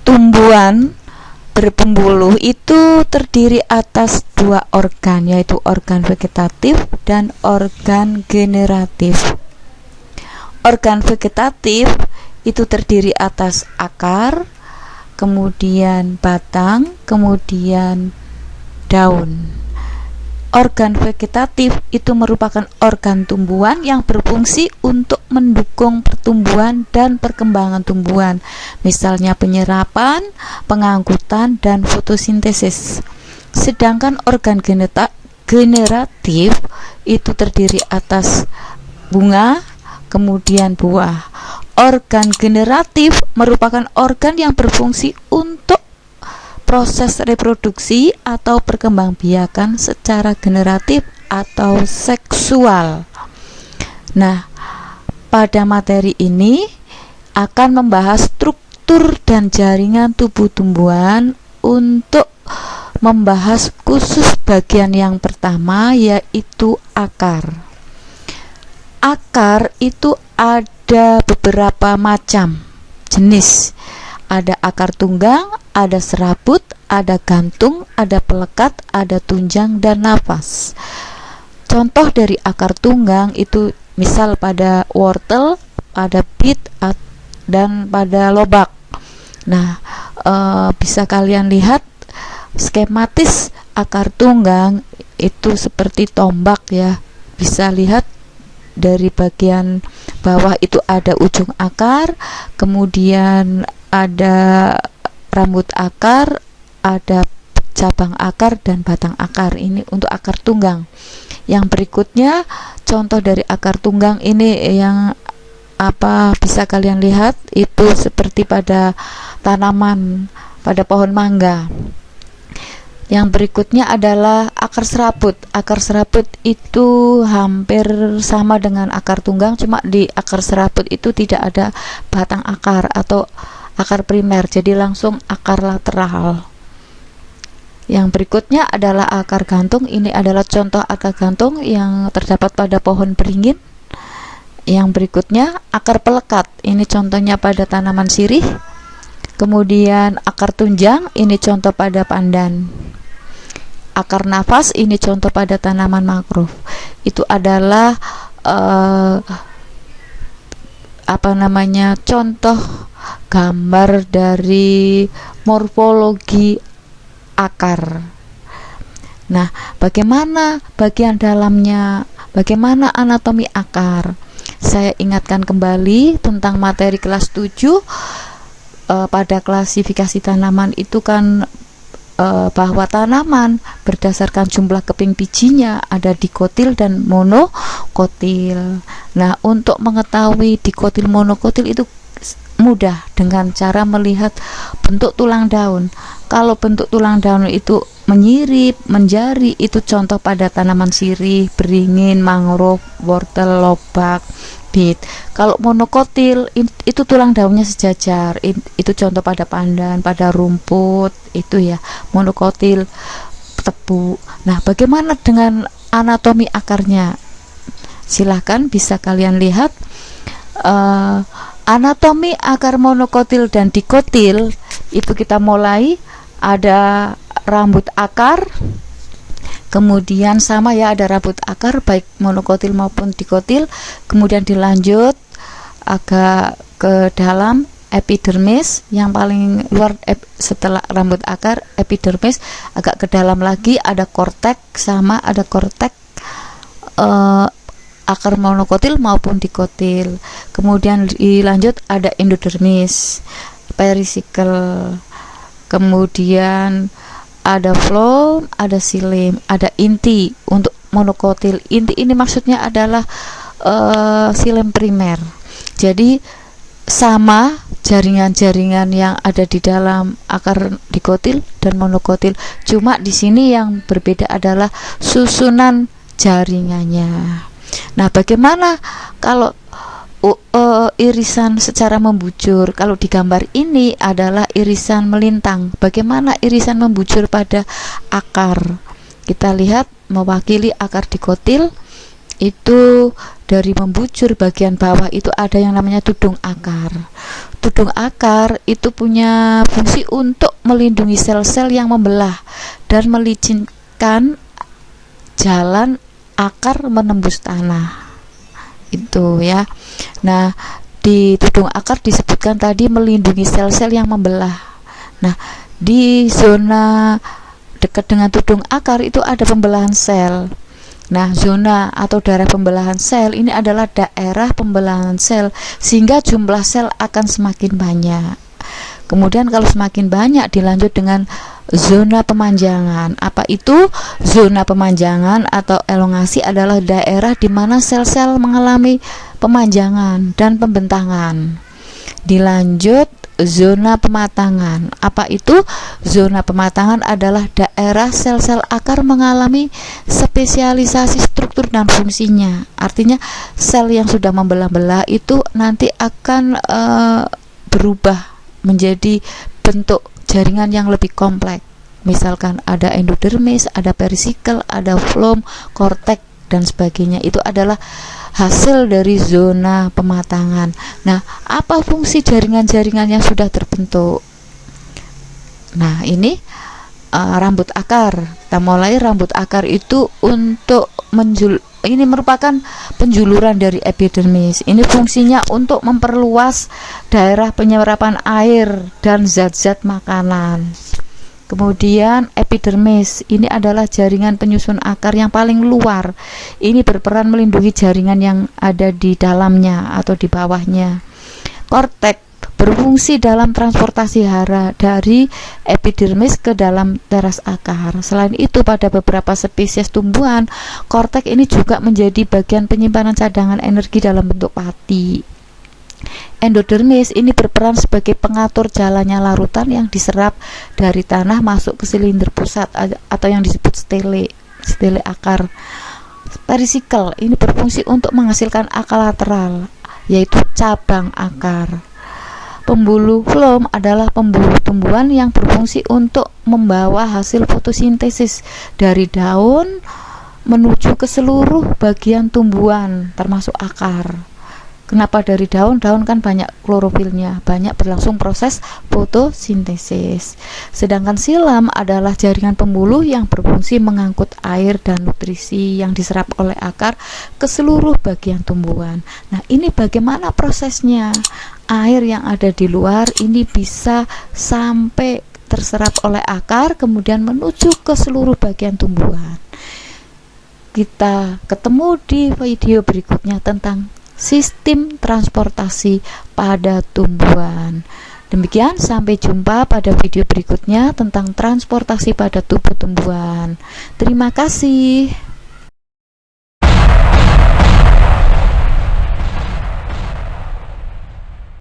tumbuhan berpembuluh itu terdiri atas dua organ, yaitu organ vegetatif dan organ generatif. Organ vegetatif itu terdiri atas akar, kemudian batang, kemudian daun. Organ vegetatif itu merupakan organ tumbuhan yang berfungsi untuk mendukung pertumbuhan dan perkembangan tumbuhan, misalnya penyerapan, pengangkutan, dan fotosintesis. Sedangkan organ generatif itu terdiri atas bunga, kemudian buah. Organ generatif merupakan organ yang berfungsi untuk proses reproduksi atau perkembangbiakan secara generatif atau seksual. Nah, pada materi ini akan membahas struktur dan jaringan tubuh tumbuhan. Untuk membahas khusus bagian yang pertama, yaitu akar. Akar itu ada beberapa macam jenis. Ada akar tunggang, ada serabut, ada gantung, ada pelekat, ada tunjang, dan nafas. Contoh dari akar tunggang itu misal pada wortel, pada bit, dan pada lobak. Nah, bisa kalian lihat skematis akar tunggang itu seperti tombak ya. Bisa lihat dari bagian bawah itu ada ujung akar, kemudian ada rambut akar, ada cabang akar, dan batang akar. Ini untuk akar tunggang. Yang berikutnya contoh dari akar tunggang ini yang bisa kalian lihat itu seperti pada tanaman, pada pohon mangga. Yang berikutnya adalah akar serabut. Akar serabut itu hampir sama dengan akar tunggang, cuma di akar serabut itu tidak ada batang akar atau akar primer, jadi langsung akar lateral. Yang berikutnya adalah akar gantung. Ini adalah contoh akar gantung yang terdapat pada pohon beringin. Yang berikutnya akar pelekat. Ini contohnya pada tanaman sirih. Kemudian akar tunjang, ini contoh pada pandan. Akar nafas, ini contoh pada tanaman mangrove. Itu adalah contoh gambar dari morfologi akar. Nah, bagaimana bagian dalamnya, bagaimana anatomi akar? Saya ingatkan kembali tentang materi kelas 7. Pada klasifikasi tanaman itu kan bahwa tanaman berdasarkan jumlah keping bijinya ada dikotil dan monokotil. Nah, untuk mengetahui dikotil monokotil itu mudah dengan cara melihat bentuk tulang daun. Kalau bentuk tulang daun itu menyirip, menjari, itu contoh pada tanaman sirih, beringin, mangrove, wortel, lobak, bit. Kalau monokotil itu tulang daunnya sejajar, itu contoh pada pandan, pada rumput, itu ya monokotil, tebu. Nah, bagaimana dengan anatomi akarnya? Silahkan bisa kalian lihat anatomi akar monokotil dan dikotil. Itu kita mulai ada rambut akar, kemudian sama ya, ada rambut akar baik monokotil maupun dikotil, kemudian dilanjut agak ke dalam epidermis, yang paling luar setelah rambut akar epidermis, agak ke dalam lagi ada korteks, sama ada korteks akar monokotil maupun dikotil. Kemudian dilanjut ada endodermis, perisikkel, kemudian ada floem, ada xilem, ada inti. Untuk monokotil, inti ini maksudnya adalah xilem primer. Jadi sama jaringan-jaringan yang ada di dalam akar dikotil dan monokotil, cuma di sini yang berbeda adalah susunan jaringannya. Nah, bagaimana kalau irisan secara membujur? Kalau di gambar ini adalah irisan melintang. Bagaimana irisan membujur pada akar? Kita lihat mewakili akar dikotil itu dari membujur bagian bawah itu ada yang namanya tudung akar. tudung akar itu punya fungsi untuk melindungi sel-sel yang membelah dan melicinkan jalan akar menembus tanah. Itu ya. Nah, di tudung akar disebutkan tadi melindungi sel-sel yang membelah. Nah, di zona dekat dengan tudung akar itu ada pembelahan sel. Nah, zona atau daerah pembelahan sel ini adalah daerah pembelahan sel, sehingga jumlah sel akan semakin banyak. Kemudian kalau semakin banyak dilanjut dengan zona pemanjangan. Apa itu? Zona pemanjangan atau elongasi adalah daerah di mana sel-sel mengalami pemanjangan dan pembentangan. Dilanjut zona pematangan. Apa itu? Zona pematangan adalah daerah sel-sel akar mengalami spesialisasi struktur dan fungsinya. Artinya sel yang sudah membelah-belah itu nanti akan berubah menjadi bentuk jaringan yang lebih kompleks. Misalkan ada endodermis, ada perisikkel, ada floem, korteks dan sebagainya. Itu adalah hasil dari zona pematangan. Nah, apa fungsi jaringan-jaringan yang sudah terbentuk? Nah, ini rambut akar. Kita mulai rambut akar itu untuk ini merupakan penjuluran dari epidermis. Ini fungsinya untuk memperluas daerah penyerapan air dan zat-zat makanan. Kemudian epidermis, ini adalah jaringan penyusun akar yang paling luar. Ini berperan melindungi jaringan yang ada di dalamnya atau di bawahnya. Korteks berfungsi dalam transportasi hara dari epidermis ke dalam teras akar. Selain itu, pada beberapa spesies tumbuhan, korteks ini juga menjadi bagian penyimpanan cadangan energi dalam bentuk pati. Endodermis ini berperan sebagai pengatur jalannya larutan yang diserap dari tanah masuk ke silinder pusat atau yang disebut stele akar. Perisikkel ini berfungsi untuk menghasilkan akar lateral, yaitu cabang akar. Pembuluh floem adalah pembuluh tumbuhan yang berfungsi untuk membawa hasil fotosintesis dari daun menuju ke seluruh bagian tumbuhan termasuk akar. Kenapa dari daun? Daun kan banyak klorofilnya, banyak berlangsung proses fotosintesis. Sedangkan silam adalah jaringan pembuluh yang berfungsi mengangkut air dan nutrisi yang diserap oleh akar ke seluruh bagian tumbuhan. Nah, ini bagaimana prosesnya? Air yang ada di luar ini bisa sampai terserap oleh akar, kemudian menuju ke seluruh bagian tumbuhan. Kita ketemu di video berikutnya tentang sistem transportasi pada tumbuhan. Demikian, sampai jumpa pada video berikutnya tentang transportasi pada tubuh tumbuhan. Terima kasih.